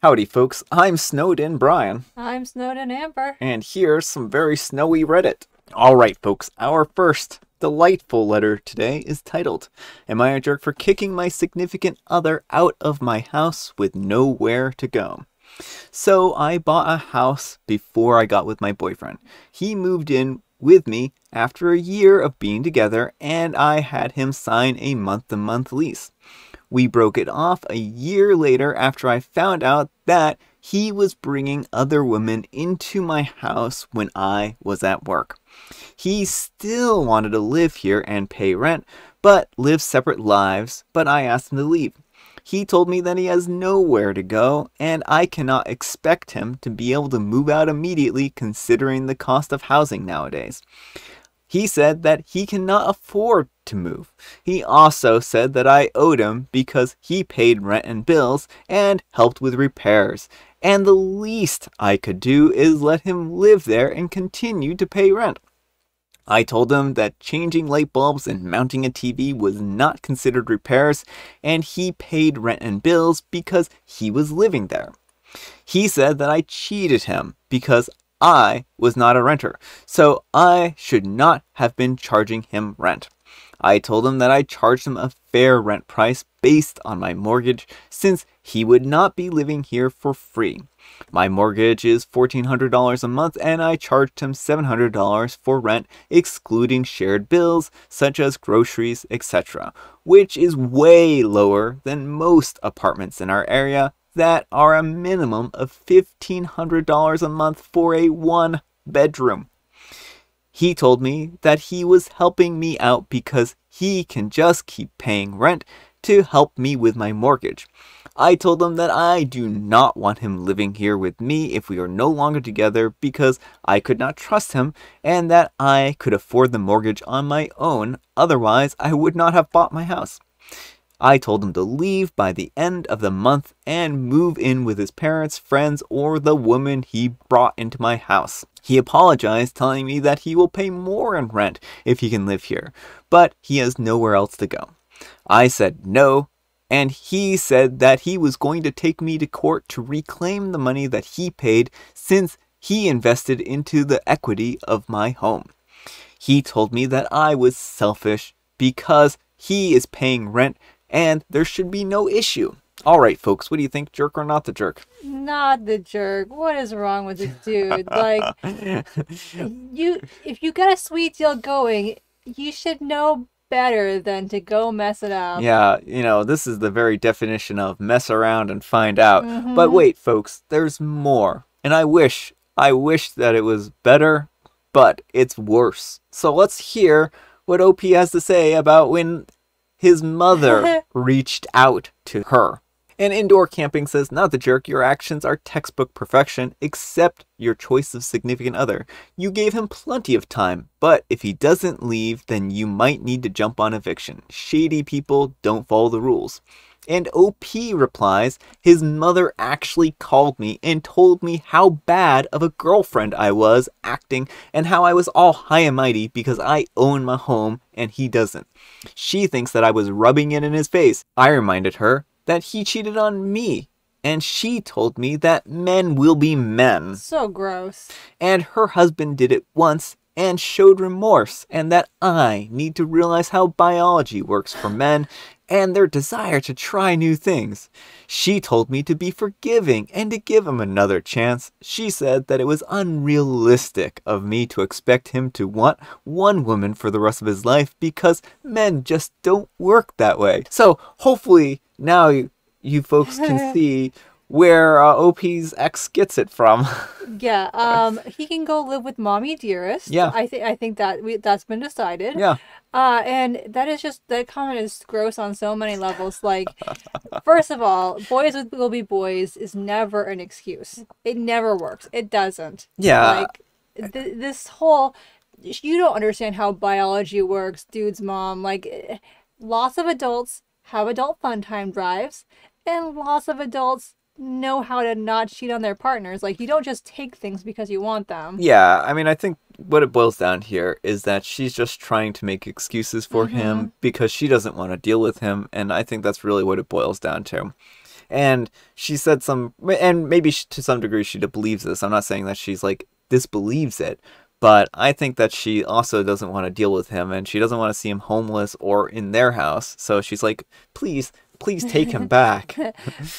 Howdy folks, I'm Snowden Brian. I'm Snowden Amber. And here's some very snowy Reddit. Alright folks, our first delightful letter today is titled, Am I a jerk for kicking my significant other out of my house with nowhere to go? So I bought a house before I got with my boyfriend. He moved in with me after a year of being together and I had him sign a month-to-month lease. We broke it off a year later after I found out that he was bringing other women into my house when I was at work. He still wanted to live here and pay rent, but live separate lives, but I asked him to leave. He told me that he has nowhere to go, and I cannot expect him to be able to move out immediately considering the cost of housing nowadays. He said that he cannot afford to move. He also said that I owed him because he paid rent and bills and helped with repairs. And the least I could do is let him live there and continue to pay rent. I told him that changing light bulbs and mounting a TV was not considered repairs, and he paid rent and bills because he was living there. He said that I cheated him because I was not a renter, so I should not have been charging him rent. I told him that I charged him a fair rent price based on my mortgage since he would not be living here for free. My mortgage is $1,400 a month and I charged him $700 for rent excluding shared bills such as groceries, etc., which is way lower than most apartments in our area that are a minimum of $1,500 a month for a one-bedroom. He told me that he was helping me out because he can just keep paying rent to help me with my mortgage. I told him that I do not want him living here with me if we are no longer together because I could not trust him and that I could afford the mortgage on my own, otherwise I would not have bought my house. I told him to leave by the end of the month and move in with his parents, friends, or the woman he brought into my house. He apologized, telling me that he will pay more in rent if he can live here, but he has nowhere else to go. I said no, and he said that he was going to take me to court to reclaim the money that he paid since he invested into the equity of my home. He told me that I was selfish because he is paying rent and there should be no issue. Alright folks, what do you think, jerk or not the jerk? Not the jerk. What is wrong with this dude? Like, if you got a sweet deal going, you should know better than to go mess it up. Yeah, this is the very definition of mess around and find out. But wait folks, there's more. And I wish that it was better, but it's worse. So let's hear what OP has to say about when his mother reached out to her. And Indoor Camping says, not the jerk, your actions are textbook perfection, except your choice of significant other. You gave him plenty of time, but if he doesn't leave, then you might need to jump on eviction. Shady people don't follow the rules. And OP replies, his mother actually called me and told me how bad of a girlfriend I was acting and how I was all high and mighty because I own my home and he doesn't. She thinks that I was rubbing it in his face. I reminded her that he cheated on me and she told me that men will be men. So gross. And her husband did it once and showed remorse and that I need to realize how biology works for men and their desire to try new things. She told me to be forgiving and to give him another chance. She said that it was unrealistic of me to expect him to want one woman for the rest of his life because men just don't work that way. So hopefully now you folks can see where OP's ex gets it from. Yeah, he can go live with Mommy Dearest. Yeah. I think that's been decided. Yeah. And that comment is gross on so many levels. Like, first of all, boys will be boys is never an excuse. It never works. It doesn't. Yeah. Like, this whole, you don't understand how biology works, dude's mom. Like, lots of adults have adult fun time drives, and lots of adults know how to not cheat on their partners. Like, you don't just take things because you want them. Yeah, I mean, I think what it boils down here is that she's just trying to make excuses for him because she doesn't want to deal with him, and I think that's really what it boils down to. And she said and maybe to some degree she believes this. I'm not saying that she's like disbelieves it, but I think that she also doesn't want to deal with him, and she doesn't want to see him homeless or in their house. So she's like, please take him back.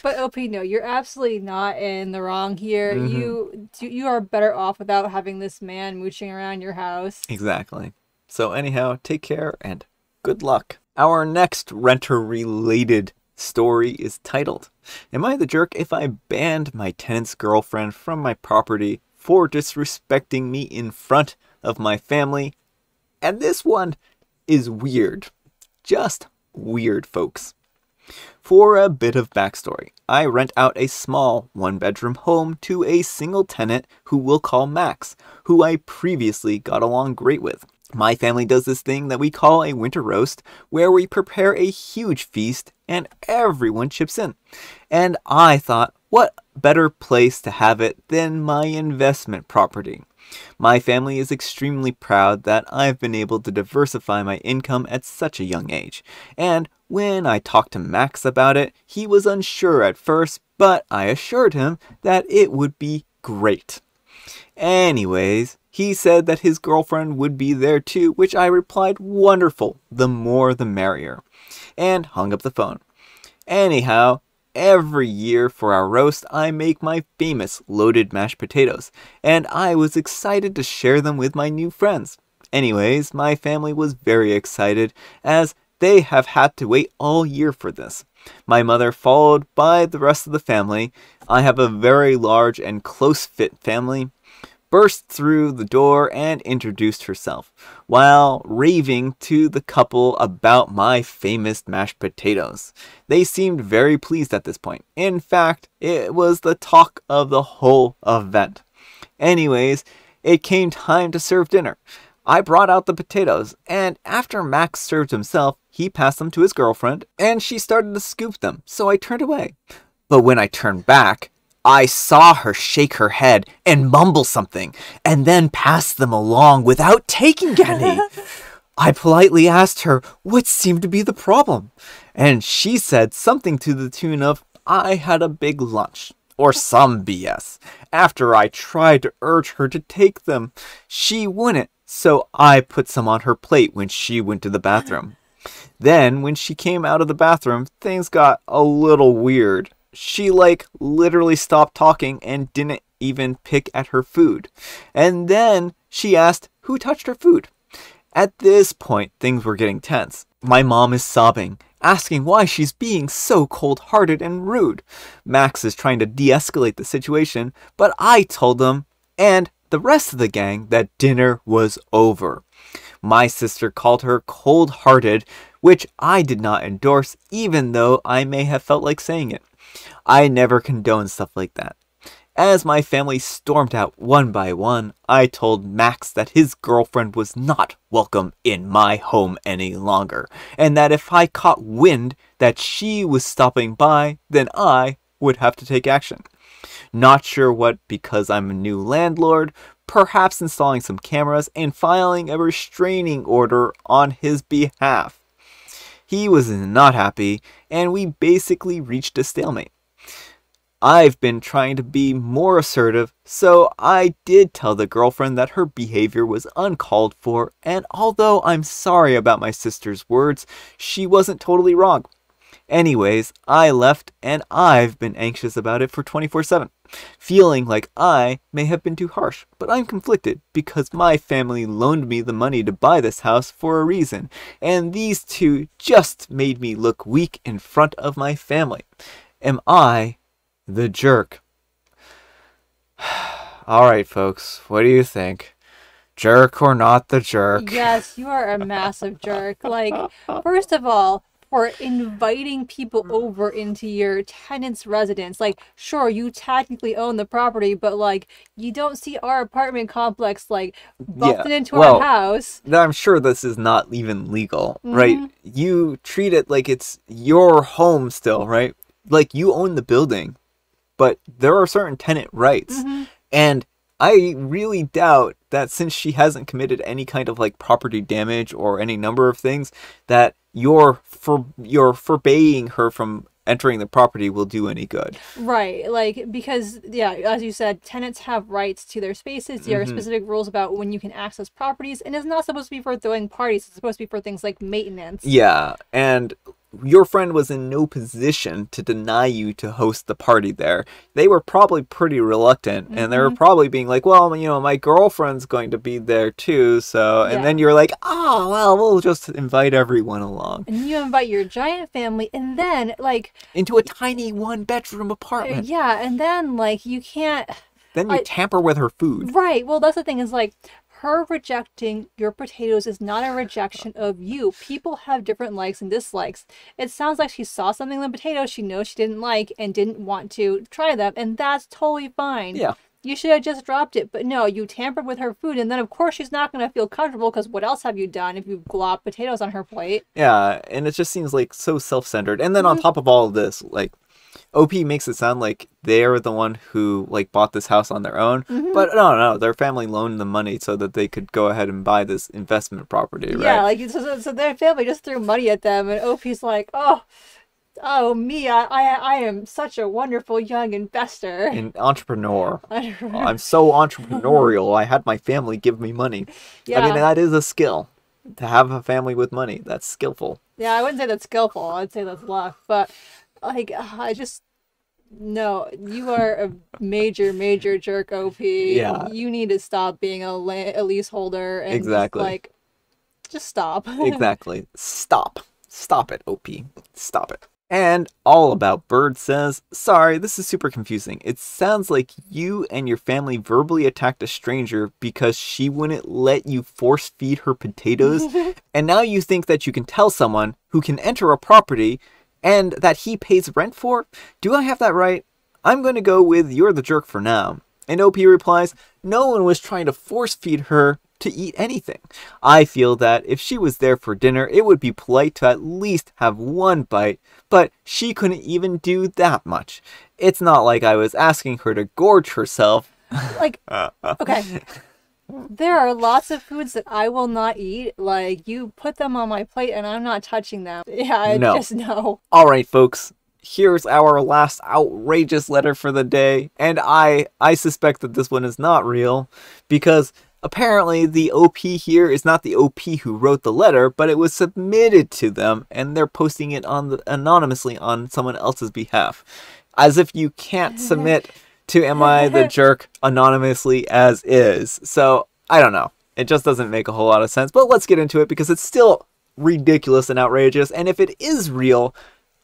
But OP, no, you're absolutely not in the wrong here. You are better off without having this man mooching around your house. Exactly. So anyhow, take care and good luck. Our next renter-related story is titled, Am I the Jerk If I Banned My Tenant's Girlfriend from My Property for Disrespecting Me in Front of My Family? And this one is weird. Just weird, folks. For a bit of backstory, I rent out a small one-bedroom home to a single tenant who we'll call Max, who I previously got along great with. My family does this thing that we call a winter roast, where we prepare a huge feast and everyone chips in. And I thought, what better place to have it than my investment property? My family is extremely proud that I've been able to diversify my income at such a young age. And when I talked to Max about it, he was unsure at first, but I assured him that it would be great. Anyways, he said that his girlfriend would be there too, which I replied, wonderful, the more the merrier, and hung up the phone. Anyhow, every year for our roast, I make my famous loaded mashed potatoes, and I was excited to share them with my new friends. Anyways, my family was very excited, as they have had to wait all year for this. My mother, followed by the rest of the family, I have a very large and close-fit family, burst through the door and introduced herself, while raving to the couple about my famous mashed potatoes. They seemed very pleased at this point. In fact, it was the talk of the whole event. Anyways, it came time to serve dinner. I brought out the potatoes, and after Max served himself, he passed them to his girlfriend, and she started to scoop them, so I turned away. But when I turned back, I saw her shake her head and mumble something, and then pass them along without taking any. I politely asked her what seemed to be the problem, and she said something to the tune of, I had a big lunch, or some BS. After I tried to urge her to take them, she wouldn't, so I put some on her plate when she went to the bathroom. Then, when she came out of the bathroom, things got a little weird. She literally stopped talking and didn't even pick at her food. And then she asked who touched her food. At this point, things were getting tense. My mom is sobbing, asking why she's being so cold-hearted and rude. Max is trying to de-escalate the situation, but I told them and the rest of the gang that dinner was over. My sister called her cold-hearted, which I did not endorse, even though I may have felt like saying it. I never condone stuff like that. As my family stormed out one by one, I told Max that his girlfriend was not welcome in my home any longer, and that if I caught wind that she was stopping by, then I would have to take action. Not sure what, because I'm a new landlord, perhaps installing some cameras and filing a restraining order on his behalf. He was not happy, and we basically reached a stalemate. I've been trying to be more assertive, so I did tell the girlfriend that her behavior was uncalled for, and although I'm sorry about my sister's words, she wasn't totally wrong. Anyways, I left, and I've been anxious about it for 24/7, feeling like I may have been too harsh, but I'm conflicted because my family loaned me the money to buy this house for a reason, and these two just made me look weak in front of my family. Am I the jerk? Alright, folks, what do you think? Jerk or not the jerk? Yes, you are a massive jerk. First of all, for inviting people over into your tenant's residence. Sure, you technically own the property, but you don't see our apartment complex busting into our house. I'm sure this is not even legal, right? You treat it like it's your home still, right? You own the building, but there are certain tenant rights. And I really doubt that since she hasn't committed any kind of property damage or any number of things, that you're forbidding her from entering the property will do any good. Right, like, because, yeah, as you said, tenants have rights to their spaces. There are specific rules about when you can access properties, and it's not supposed to be for throwing parties. It's supposed to be for things like maintenance. Yeah, and your friend was in no position to deny you to host the party there. They were probably pretty reluctant, and they were probably being like, well, you know, my girlfriend's going to be there too, so... And then you're like, oh, well, we'll just invite everyone along. And you invite your giant family, and then, like... into a tiny one-bedroom apartment. Yeah, and then, like, you can't... Then you tamper with her food. Right, well, that's the thing, is, like... Her rejecting your potatoes is not a rejection of you. People have different likes and dislikes. It sounds like she saw something in the potatoes she knows she didn't like and didn't want to try them, and that's totally fine. Yeah. You should have just dropped it, but no, you tampered with her food, and then of course she's not going to feel comfortable, because what else have you done if you glop potatoes on her plate? Yeah, and it just seems like so self-centered. And then on top of all of this, like... OP makes it sound like they're the one who like bought this house on their own, but no, their family loaned them money so that they could go ahead and buy this investment property, right? Yeah, like so their family just threw money at them, and OP's like, oh me, I am such a wonderful young investor. An entrepreneur. I'm so entrepreneurial. I had my family give me money. Yeah. I mean, that is a skill. To have a family with money, that's skillful. Yeah, I wouldn't say that's skillful. I'd say that's luck, but. Like, I just... No, you are a major jerk, OP. Yeah. You need to stop being a leaseholder and exactly. Just stop. Exactly. Stop. Stop it, OP. Stop it. And All About Bird says, sorry, this is super confusing. It sounds like you and your family verbally attacked a stranger because she wouldn't let you force feed her potatoes, and now you think that you can tell someone who can enter a property and that he pays rent for? Do I have that right? I'm going to go with you're the jerk for now. And OP replies, no one was trying to force feed her to eat anything. I feel that if she was there for dinner, it would be polite to at least have one bite, but she couldn't even do that much. It's not like I was asking her to gorge herself. Like, okay. There are lots of foods that I will not eat. Like, you put them on my plate and I'm not touching them. Yeah, just no. All right, folks. Here's our last outrageous letter for the day. And I suspect that this one is not real, because apparently the OP here is not the OP who wrote the letter, but it was submitted to them and they're posting it anonymously on someone else's behalf. As if you can't submit to Am I the Jerk anonymously as is. So, I don't know. It just doesn't make a whole lot of sense. But let's get into it because it's still ridiculous and outrageous. And if it is real,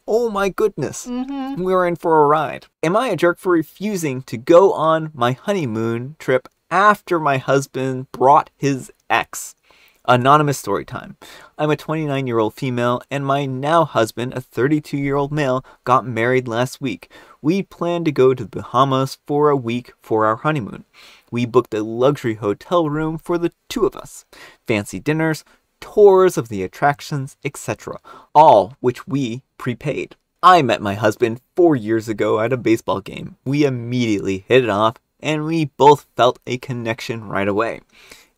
oh my goodness, we're in for a ride. Am I a jerk for refusing to go on my honeymoon trip after my husband brought his ex? Anonymous story time. I'm a 29-year-old female and my now husband, a 32-year-old male, got married last week. We planned to go to the Bahamas for a week for our honeymoon. We booked a luxury hotel room for the two of us. Fancy dinners, tours of the attractions, etc. All which we prepaid. I met my husband 4 years ago at a baseball game. We immediately hit it off and we both felt a connection right away.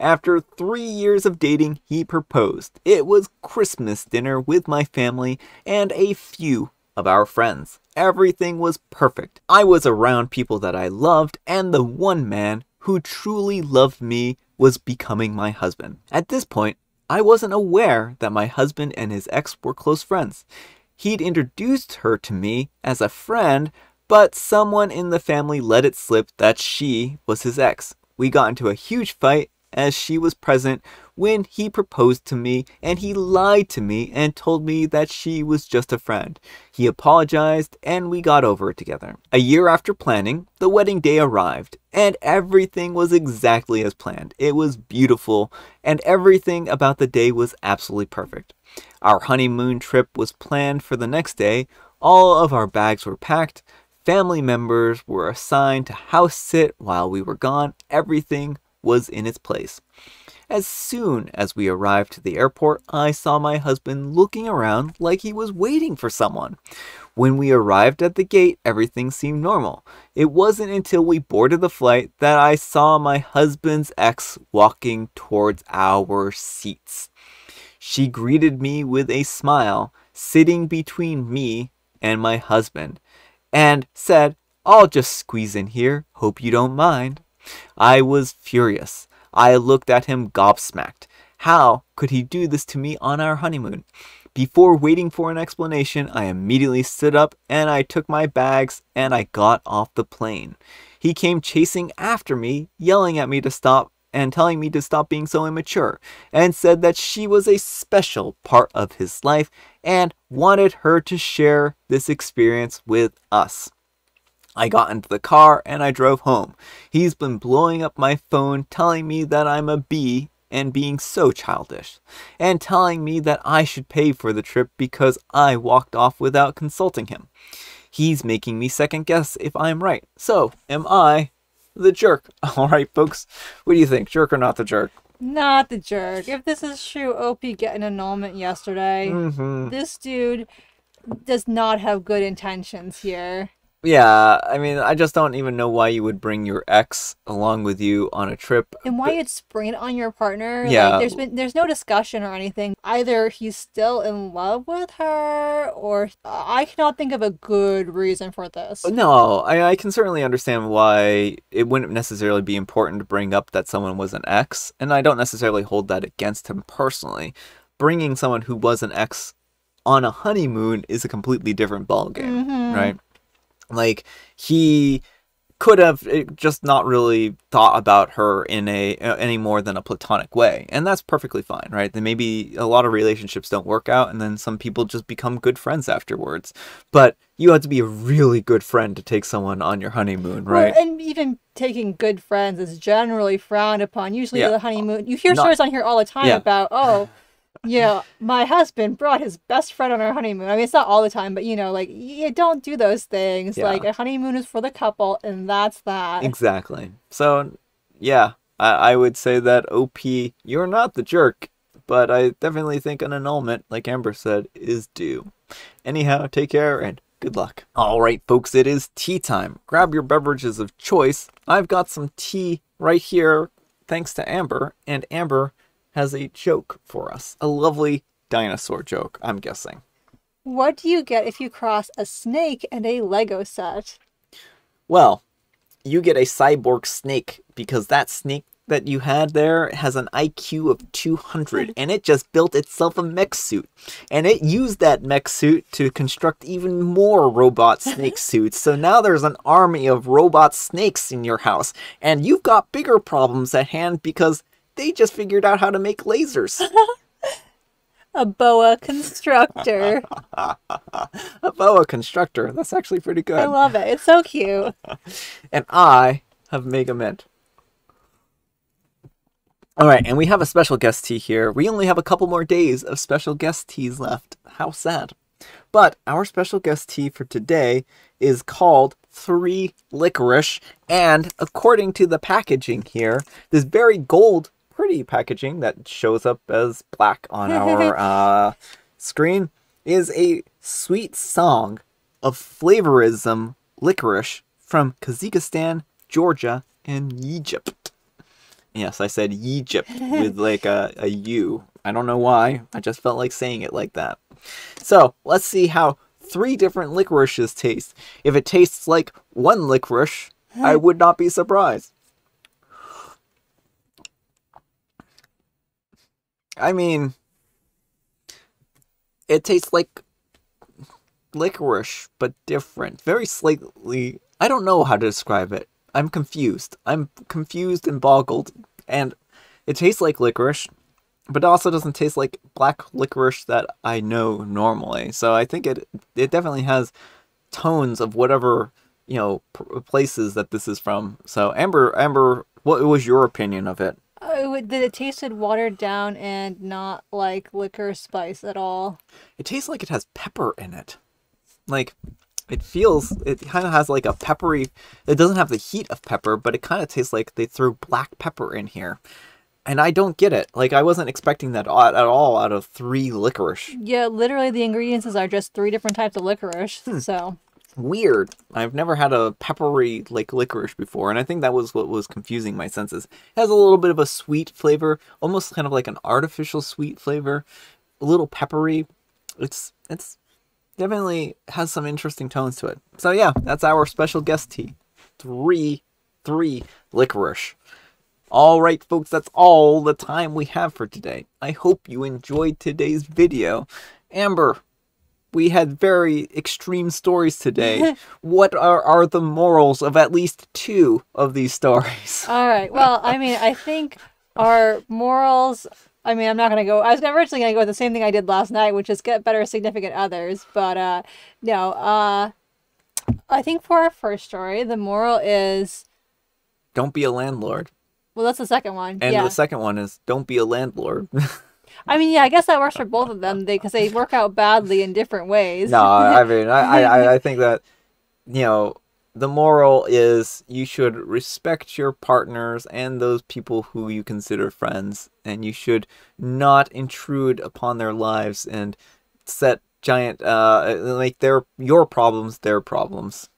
After 3 years of dating, he proposed. It was Christmas dinner with my family and a few of our friends. Everything was perfect. I was around people that I loved, and the one man who truly loved me was becoming my husband. At this point, I wasn't aware that my husband and his ex were close friends. He'd introduced her to me as a friend, but someone in the family let it slip that she was his ex. We got into a huge fight as she was present when he proposed to me, and he lied to me and told me that she was just a friend. He apologized and we got over it together. A year after planning, the wedding day arrived and everything was exactly as planned. It was beautiful and everything about the day was absolutely perfect. Our honeymoon trip was planned for the next day. All of our bags were packed. Family members were assigned to house sit while we were gone. Everything was in its place. As soon as we arrived to the airport, I saw my husband looking around like he was waiting for someone. When we arrived at the gate, everything seemed normal. It wasn't until we boarded the flight that I saw my husband's ex walking towards our seats. She greeted me with a smile, sitting between me and my husband, and said, "I'll just squeeze in here, hope you don't mind." I was furious. I looked at him gobsmacked. How could he do this to me on our honeymoon? Before waiting for an explanation, I immediately stood up and I took my bags and I got off the plane. He came chasing after me, yelling at me to stop and telling me to stop being so immature, and said that she was a special part of his life and wanted her to share this experience with us. I got into the car and I drove home. He's been blowing up my phone, telling me that I'm a B and being so childish, and telling me that I should pay for the trip because I walked off without consulting him. He's making me second guess if I'm right. So, am I the jerk? Alright, folks, what do you think? Jerk or not the jerk? Not the jerk. If this is true, OP get an annulment yesterday. This dude does not have good intentions here. Yeah, I mean, I just don't even know why you would bring your ex along with you on a trip. And why you'd spring it on your partner. Yeah. Like, there's no discussion or anything. Either he's still in love with her, or I cannot think of a good reason for this. No, I can certainly understand why it wouldn't necessarily be important to bring up that someone was an ex, and I don't necessarily hold that against him personally. Bringing someone who was an ex on a honeymoon is a completely different ballgame, right? Like, he could have just not really thought about her in any more than a platonic way, and that's perfectly fine, right? Then maybe a lot of relationships don't work out, and then some people just become good friends afterwards. But you have to be a really good friend to take someone on your honeymoon, right? Well, and even taking good friends is generally frowned upon. Usually the honeymoon, you hear stories on here all the time about, oh, yeah, my husband brought his best friend on our honeymoon. I mean, it's not all the time, but like, you don't do those things. Yeah. Like, a honeymoon is for the couple, and that's that. Exactly. So, yeah, I would say that OP, you're not the jerk, but I definitely think an annulment, like Amber said, is due. Anyhow, take care and good luck. All right, folks, it is tea time. Grab your beverages of choice. I've got some tea right here, thanks to Amber, and Amber has a joke for us. A lovely dinosaur joke, I'm guessing. What do you get if you cross a snake and a Lego set? Well, you get a cyborg snake because that snake that you had there has an IQ of 200 and it just built itself a mech suit. And it used that mech suit to construct even more robot snake suits. So now there's an army of robot snakes in your house. And you've got bigger problems at hand because they just figured out how to make lasers. A boa constructor. A boa constructor. That's actually pretty good. I love it. It's so cute. And I have Mega Mint. Alright, and we have a special guest tea here. We only have a couple more days of special guest teas left. How sad. But our special guest tea for today is called 3 Licorice. And according to the packaging here, this very gold pretty packaging that shows up as black on our screen is a sweet song of flavorism licorice from Kazakhstan, Georgia, and Egypt. Yes, I said Egypt with like a U. I don't know why. I just felt like saying it like that. So let's see how 3 different licorices taste. If it tastes like one licorice, I would not be surprised. I mean, it tastes like licorice, but different. Very slightly, I don't know how to describe it. I'm confused. I'm confused and boggled. And it tastes like licorice, but it also doesn't taste like black licorice that I know normally. So I think it definitely has tones of whatever, places that this is from. So Amber, what was your opinion of it? That it tasted watered down and not like liquor spice at all. It tastes like it has pepper in it. Like, it kind of has like a peppery, it doesn't have the heat of pepper, but it kind of tastes like they threw black pepper in here. And I don't get it. Like, I wasn't expecting that at all out of 3 licorice. Yeah, literally the ingredients are just 3 different types of licorice, so... Weird. I've never had a peppery like licorice before, and I think that was what was confusing my senses. It has a little bit of a sweet flavor, almost kind of like an artificial sweet flavor, a little peppery. It's definitely has some interesting tones to it. So yeah, that's our special guest tea. 3 licorice. All right, folks, that's all the time we have for today. I hope you enjoyed today's video. Amber, we had very extreme stories today. What are the morals of at least 2 of these stories? All right. Well, I mean, I think our morals. I mean, I'm not gonna go. I was originally gonna go with the same thing I did last night, which is get better significant others. But no. I think for our first story, the moral is Don't be a landlord. well, that's the second one. And yeah. the second one is don't be a landlord. I mean, yeah, I guess that works for both of them because they work out badly in different ways. No, I mean, I think that, the moral is you should respect your partners and those people who you consider friends, and you should not intrude upon their lives and set giant, make your problems their problems.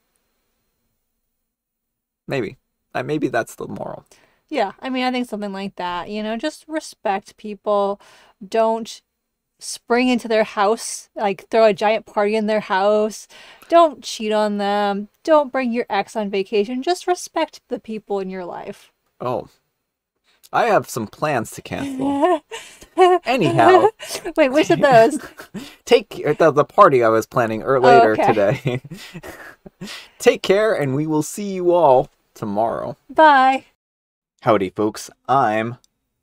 Maybe. Maybe that's the moral. Yeah, I mean, I think something like that. Just respect people. Don't spring into their house, like throw a giant party in their house. Don't cheat on them. Don't bring your ex on vacation. Just respect the people in your life. Oh, I have some plans to cancel. Anyhow. Wait, which of those? Take the party I was planning later okay. today. Take care, and we will see you all tomorrow. Bye. Howdy, folks. I'm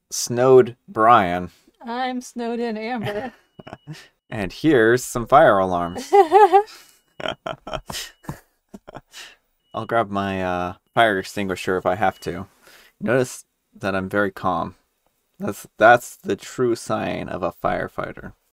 Snowed Brian. I'm Snowden Amber. And here's some fire alarms. I'll grab my fire extinguisher if I have to. Notice that I'm very calm. That's the true sign of a firefighter.